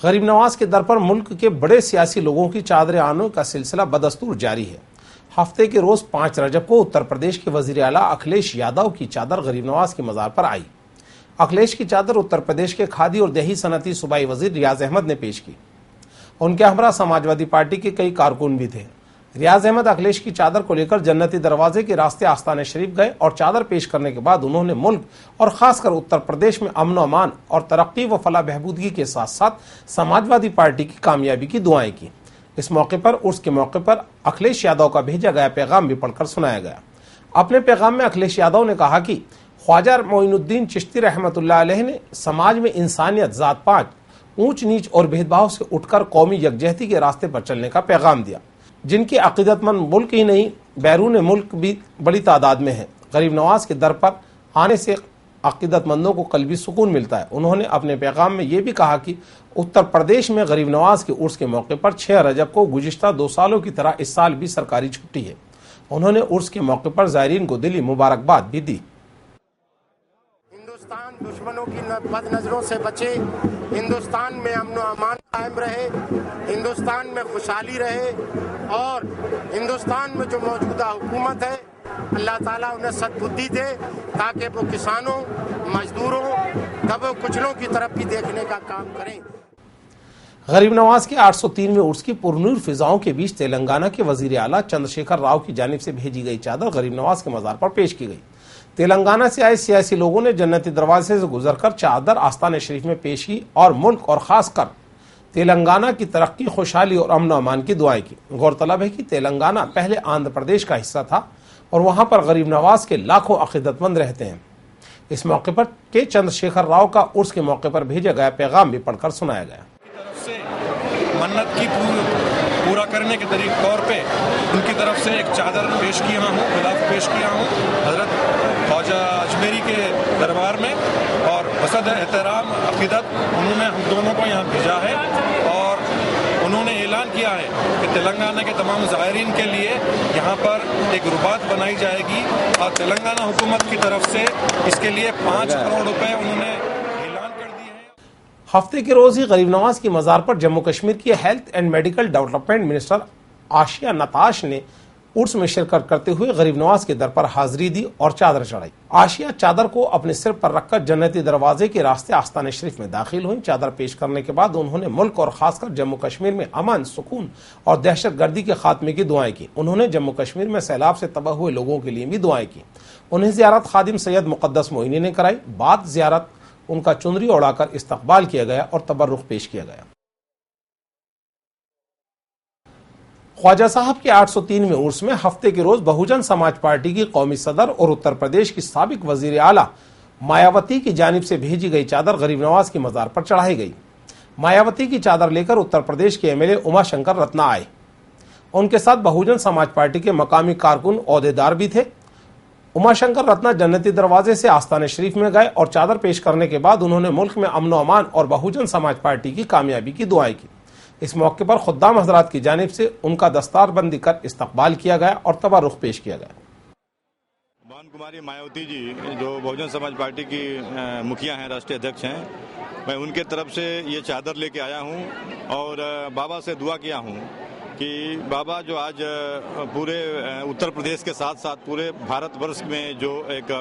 غریب نواز کے در پر ملک کے بڑے سیاسی لوگوں کی چادریں آنے کا سلسلہ بدستور جاری ہے۔ ہفتے کے روز 5 رجب کو اتر پردیش کے وزیر اعلیٰ اکھلیش یادو کی چادر غریب نواز کی مزار پر آئی۔ اکھلیش کی چادر اتر پردیش کے کھادی اور دیہی صنعتی صوبائی وزیر ریاض احمد نے پیش کی۔ ان کے ہمراہ سماجوادی پارٹی کے کئی کارکن بھی تھے۔ ریاض احمد اکھلیش کی چادر کو لے کر جنتی دروازے کے راستے آستانہ شریف گئے اور چادر پیش کرنے کے بعد انہوں نے ملک اور خاص کر اتر پردیش میں امن و امان اور ترقی و فلاح بہبودگی کے ساتھ ساتھ سماجوادی پارٹی کی کامیابی کی دعائیں کی۔ اس موقع پر عرس کے موقع پر اکھلیش یادو کا بھیجا گیا پیغام بھی پڑھ کر سنایا گیا۔ اپنے پیغام میں اکھلیش یادو نے کہا کہ خواجہ معین الدین چشتی رحمۃ اللہ علیہ نے سماج میں انسانیت، ذات پات، اونچ نیچ اور بھید بھاؤ سے اٹھ کر قومی یکجہتی کے راستے پر چلنے کا پیغام دیا، جن کی عقیدت مند ملک ہی نہیں بیرون ملک بھی بڑی تعداد میں ہیں۔ غریب نواز کے در پر آنے سے عقیدت مندوں کو قلبی سکون ملتا ہے۔ انہوں نے اپنے پیغام میں یہ بھی کہا کہ اتر پردیش میں غریب نواز کے عرس کے موقع پر 6 رجب کو گزشتہ 2 سالوں کی طرح اس سال بھی سرکاری چھٹی ہے۔ انہوں نے عرس کے موقع پر زائرین کو دلی مبارکباد بھی دی۔ ہندوستان دشمنوں کی بد نظروں سے بچے، ہندوستان میں امن و امان قائم رہے، ہندوستان میں خوشحالی رہے، اور ہندوستان میں جو موجودہ حکومت ہے اللہ تعالیٰ انہیں سدبدھی دے تاکہ وہ کسانوں، مزدوروں، دبوں کچلوں کی طرف بھی دیکھنے کا کام کریں۔ غریب نواز کے 803ویں عرس کی پرنور فضاؤں کے بیچ تلنگانہ کے وزیر اعلیٰ چندرشیکھر راؤ کی جانب سے بھیجی گئی چادر غریب نواز کے مزار پر پیش کی گئی۔ تلنگانہ سے آئے سیاسی لوگوں نے جنتی دروازے سے گزر کر چادر آستانہ شریف میں پیش کی اور ملک اور خاص کر تلنگانہ کی ترقی، خوشحالی اور امن و امان کی دعائیں کی۔ غورطلب ہے کہ تلنگانہ پہلے آندھرا پردیش کا حصہ تھا اور وہاں پر غریب نواز کے لاکھوں عقیدت مند رہتے ہیں۔ اس موقع پر کے چندرشیکھر راؤ کا عرس کے موقع پر بھیجا گیا پیغام بھی پڑھ کر سنایا گیا۔ منت کی پورا کرنے کے طور پہ ان کی طرف سے ایک چادر پیش کیا ہوں، غلاف پیش کیا ہوں حضرت خواجہ اجمیری کے دربار میں، اور بصد احترام عقیدت انہوں نے ہم دونوں کو یہاں بھیجا ہے، اور انہوں نے اعلان کیا ہے کہ تلنگانہ کے تمام زائرین کے لیے یہاں پر ایک رباط بنائی جائے گی، اور تلنگانہ حکومت کی طرف سے اس کے لیے 5 کروڑ روپے انہوں نے اعلان کر دیے ہیں۔ ہفتے کے روز ہی غریب نواز کی مزار پر جموں کشمیر کی health and medical development minister Asiya نتاش نے عرس میں شرکت کرتے ہوئے غریب نواز کے در پر حاضری دی اور چادر چڑھائی۔ آشیا چادر کو اپنے سر پر رکھ کر جنتی دروازے کے راستے آستانہ شریف میں داخل ہوئیں۔ چادر پیش کرنے کے بعد انہوں نے ملک اور خاص کر جموں کشمیر میں امن، سکون اور دہشت گردی کے خاتمے کی دعائیں کی۔ انہوں نے جموں کشمیر میں سیلاب سے تباہ ہوئے لوگوں کے لیے بھی دعائیں کی۔ انہیں زیارت خادم سید مقدس معینی نے کرائی۔ بعد زیارت ان کا چنری اڑا کر استقبال کیا گیا اور تبرک پیش کیا گیا۔ خواجہ صاحب کے 803ویں عرس میں ہفتے کے روز بہوجن سماج پارٹی کی قومی صدر اور اتر پردیش کی سابق وزیر اعلیٰ مایاوتی کی جانب سے بھیجی گئی چادر غریب نواز کی مزار پر چڑھائی گئی۔ مایاوتی کی چادر لے کر اتر پردیش کے ایم ایل اے اما شنکر رتنا آئے۔ ان کے ساتھ بہوجن سماج پارٹی کے مقامی کارکن، عہدیدار بھی تھے۔ اما شنکر رتنا جنتی دروازے سے آستانہ شریف میں گئے اور چادر پیش کرنے کے بعد انہوں نے ملک میں امن و امان اور بہوجن سماج پارٹی کی کامیابی کی دعائیں کی۔ اس موقع پر خدام حضرات کی جانب سے ان کا دستار بندی کر استقبال کیا گیا اور تبرک پیش کیا گیا۔ بھوان کماری مایاوتی جی جو بہوجن سماج پارٹی کی مکھیا ہیں، راشٹریہ ادھیکش ہیں، میں ان کے طرف سے یہ چادر لے کے آیا ہوں اور بابا سے دعا کیا ہوں کہ بابا جو آج پورے اتر پردیش کے ساتھ ساتھ پورے بھارت ورش میں جو ایک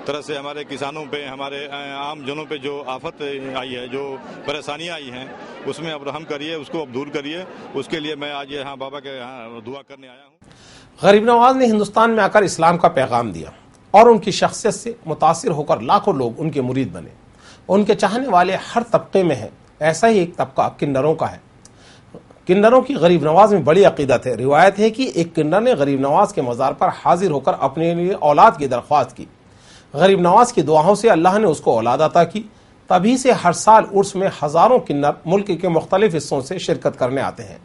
طرح سے ہمارے کسانوں پہ، ہمارے عام جنوں پہ جو آفت آئی ہے، جو پریشانیاں آئی ہیں، اس میں اب رحم کریے، اس کو اب دور کریے۔ اس کے لیے میں آج یہاں بابا کے یہاں دعا کرنے آیا ہوں۔ غریب نواز نے ہندوستان میں آ کر اسلام کا پیغام دیا اور ان کی شخصیت سے متاثر ہو کر لاکھوں لوگ ان کے مرید بنے۔ ان کے چاہنے والے ہر طبقے میں ہیں۔ ایسا ہی ایک طبقہ کنروں کا ہے۔ کنروں کی غریب نواز میں بڑی عقیدت ہے۔ روایت ہے کہ ایک کنر نے غریب نواز کے مزار پر حاضر ہو کر اپنے لیے اولاد کی درخواست کی۔ غریب نواز کی دعاؤں سے اللہ نے اس کو اولاد عطا کی۔ تبھی سے ہر سال عرس میں ہزاروں کنر ملک کے مختلف حصوں سے شرکت کرنے آتے ہیں۔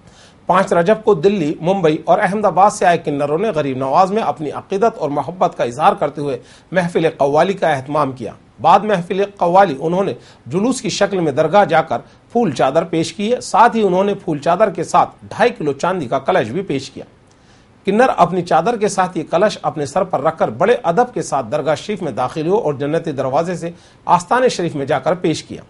5 رجب کو دلی، ممبئی اور احمد آباد سے آئے کنروں نے غریب نواز میں اپنی عقیدت اور محبت کا اظہار کرتے ہوئے محفل قوالی کا اہتمام کیا۔ بعد محفل قوالی انہوں نے جلوس کی شکل میں درگاہ جا کر پھول چادر پیش کی ہے۔ ساتھ ہی انہوں نے پھول چادر کے ساتھ 2.5 کلو چاندی کا کلش بھی پیش کیا۔ کنر اپنی چادر کے ساتھ یہ کلش اپنے سر پر رکھ کر بڑے ادب کے ساتھ درگاہ شریف میں داخل ہوئے اور جنتی دروازے سے آستانے شریف میں جا کر پیش کیا۔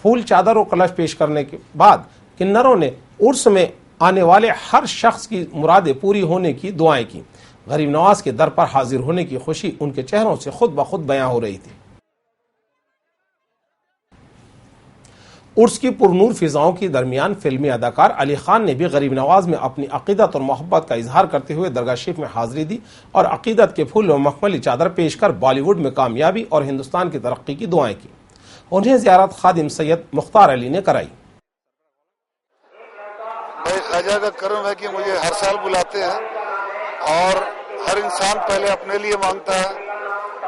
پھول چادر اور کلش پیش کرنے کے بعد کنروں نے عرس میں آنے والے ہر شخص کی مرادیں پوری ہونے کی دعائیں کی۔ غریب نواز کے در پر حاضر ہونے کی خوشی ان کے چہروں سے خود بخود بیاں ہو رہی تھی۔ عرس کی پرنور فضاؤں کی درمیان فلمی اداکار علی خان نے بھی غریب نواز میں اپنی عقیدت اور محبت کا اظہار کرتے ہوئے درگاہ شریف میں حاضری دی اور عقیدت کے پھول و مخملی چادر پیش کر بالی ووڈ میں کامیابی اور ہندوستان کی ترقی کی دعائیں کی۔ انہیں زیارت خادم سید مختار علی نے کرائی۔ بھائی خواجہ کا کرم ہے کہ مجھے ہر سال بلاتے ہیں اور ہر انسان پہلے اپنے لیے مانگتا ہے،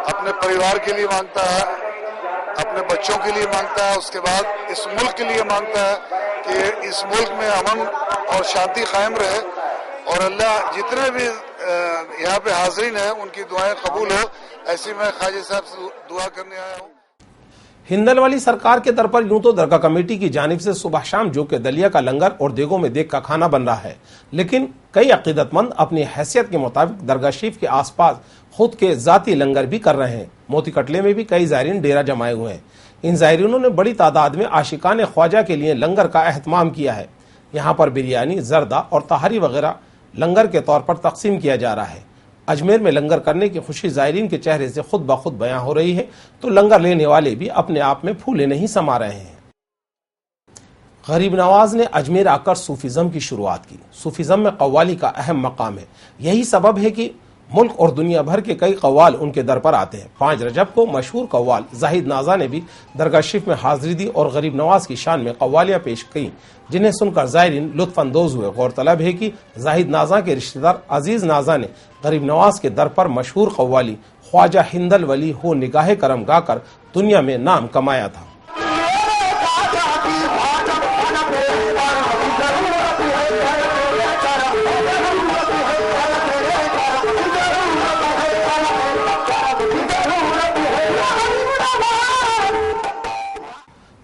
اپنے پریوار کے لیے مانگتا ہے، اپنے بچوں کے لیے مانگتا ہے، اس کے بعد اس ملک کے لیے مانگتا ہے کہ اس ملک میں امن اور شانتی قائم رہے، اور اللہ جتنے بھی یہاں پہ حاضرین ہیں ان کی دعائیں قبول ہو، ایسی میں خواجہ صاحب سے دعا کرنے آیا ہوں۔ ہندل والی سرکار کے در پر یوں تو درگاہ کمیٹی کی جانب سے صبح شام جو کہ دلیا کا لنگر اور دیگوں میں دیگ کا کھانا بن رہا ہے، لیکن کئی عقیدت مند اپنی حیثیت کے مطابق درگاہ شریف کے آس پاس خود کے ذاتی لنگر بھی کر رہے ہیں۔ موتی کٹلے میں بھی کئی زائرین ڈیرا جمائے ہوئے ہیں۔ ان زائرینوں نے بڑی تعداد میں عاشقان خواجہ کے لیے لنگر کا اہتمام کیا ہے۔ یہاں پر بریانی، زردہ اور تہاری وغیرہ لنگر کے طور پر تقسیم کیا جا رہا ہے۔ اجمیر میں لنگر کرنے کی خوشی زائرین کے چہرے سے خود بخود بیاں ہو رہی ہے تو لنگر لینے والے بھی اپنے آپ میں پھولے نہیں سما رہے ہیں۔ غریب نواز نے اجمیر آ کر صوفیزم کی شروعات کی۔ صوفیزم میں قوالی کا اہم مقام ہے۔ یہی سبب ہے کہ ملک اور دنیا بھر کے کئی قوال ان کے در پر آتے ہیں۔ 5 رجب کو مشہور قوال زاہد نازا نے بھی درگاہ شریف میں حاضری دی اور غریب نواز کی شان میں قوالیاں پیش کی، جنہیں سن کر زائرین لطف اندوز ہوئے۔ غور طلب ہے کہ زاہد نازا کے رشتہ دار عزیز نازا نے غریب نواز کے در پر مشہور قوالی خواجہ ہندل ولی ہو نگاہ کرم گا کر دنیا میں نام کمایا تھا۔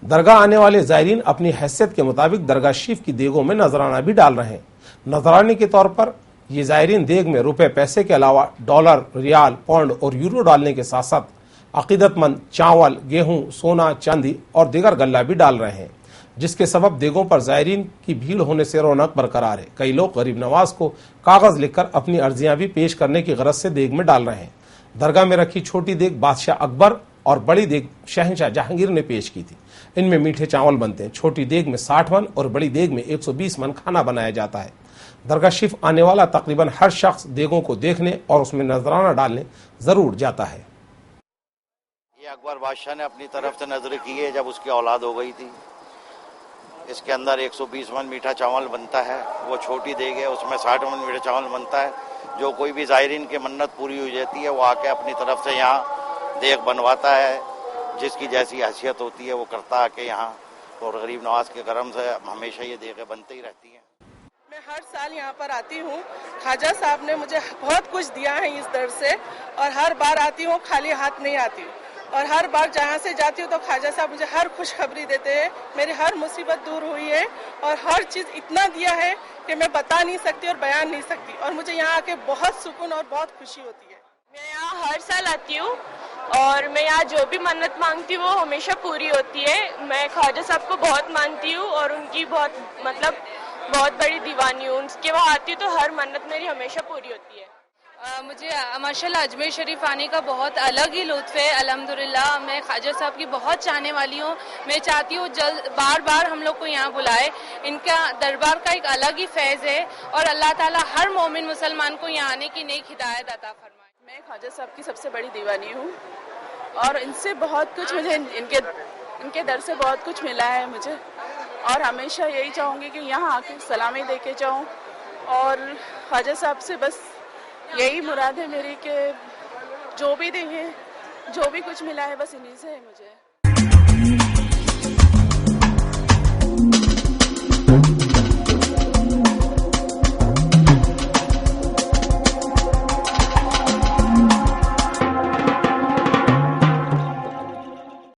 درگاہ آنے والے زائرین اپنی حیثیت کے مطابق درگاہ شریف کی دیگوں میں نذرانہ بھی ڈال رہے ہیں۔ نذرانے کے طور پر یہ زائرین دیگ میں روپے پیسے کے علاوہ ڈالر، ریال، پاؤنڈ اور یورو ڈالنے کے ساتھ ساتھ عقیدت مند چاول، گیہوں، سونا، چاندی اور دیگر غلہ بھی ڈال رہے ہیں، جس کے سبب دیگوں پر زائرین کی بھیڑ ہونے سے رونق برقرار ہے۔ کئی لوگ غریب نواز کو کاغذ لکھ کر اپنی عرضیاں بھی پیش کرنے کی غرض سے دیگ میں ڈال رہے ہیں۔ درگاہ میں رکھی چھوٹی دیگ بادشاہ اکبر اور بڑی دیگ شہنشاہ جہانگیر نے پیش کی تھی۔ ان میں میٹھے چاول بنتے ہیں۔ چھوٹی دیگ میں 60 من اور بڑی دیگ میں 120 من کھانا بنایا جاتا ہے۔ درگاہ شریف آنے والا تقریباً ہر شخص دیگوں کو دیکھنے اور اس میں نذرانہ ڈالنے ضرور جاتا ہے۔ یہ اکبر بادشاہ نے اپنی طرف سے نظر کی ہے جب اس کی اولاد ہو گئی تھی۔ اس کے اندر 120 من میٹھا چاول بنتا ہے، وہ چھوٹی دیگ ہے، اس میں 60 من میٹھا چاول بنتا ہے۔ جو کوئی بھی زائرین کی منت پوری ہو جاتی ہے وہ آ کے اپنی طرف سے یہاں دیگ بنواتا ہے، جس کی جیسی حیثیت ہوتی ہے وہ کرتا ہے کہ یہاں، اور غریب نواز کے کرم سے ہمیشہ یہ دیگیں بنتی ہی رہتی ہیں۔ میں ہر سال یہاں پر آتی ہوں۔ خواجہ صاحب نے مجھے بہت کچھ دیا ہے اس در سے، اور ہر بار آتی ہوں خالی ہاتھ نہیں آتی ہوں، اور ہر بار جہاں سے جاتی ہوں تو خواجہ صاحب مجھے ہر خوشخبری دیتے ہیں، میری ہر مصیبت دور ہوئی ہے، اور ہر چیز اتنا دیا ہے کہ میں بتا نہیں سکتی اور بیان نہیں سکتی، اور مجھے یہاں آ کے بہت سکون اور بہت خوشی ہوتی ہے۔ میں یہاں ہر سال آتی ہوں اور میں یہاں جو بھی منت مانگتی ہوں وہ ہمیشہ پوری ہوتی ہے۔ میں خواجہ صاحب کو بہت مانتی ہوں اور ان کی بہت بڑی دیوانی ہوں، ان کے وہاں آتی ہوں تو ہر منت میری ہمیشہ پوری ہوتی ہے۔ مجھے ماشاءاللہ اجمیر شریف آنے کا بہت الگ ہی لطف ہے۔ الحمدللہ میں خواجہ صاحب کی بہت چاہنے والی ہوں۔ میں چاہتی ہوں جلد بار بار ہم لوگ کو یہاں بلائے۔ ان کا دربار کا ایک الگ ہی فیض ہے، اور اللہ تعالیٰ ہر مومن مسلمان کو یہاں آنے کی نیک ہدایت عطا فرمائے۔ میں خواجہ صاحب کی سب سے بڑی دیوانی ہوں، اور ان سے بہت کچھ مجھے ان کے در سے بہت کچھ ملا ہے مجھے، اور ہمیشہ یہی چاہوں گی کہ یہاں آ کے سلامی دے کے جاؤں، اور خواجہ صاحب سے بس یہی مراد ہے میری کہ جو بھی دیں گے، جو بھی کچھ ملا ہے بس انہی سے ہے مجھے۔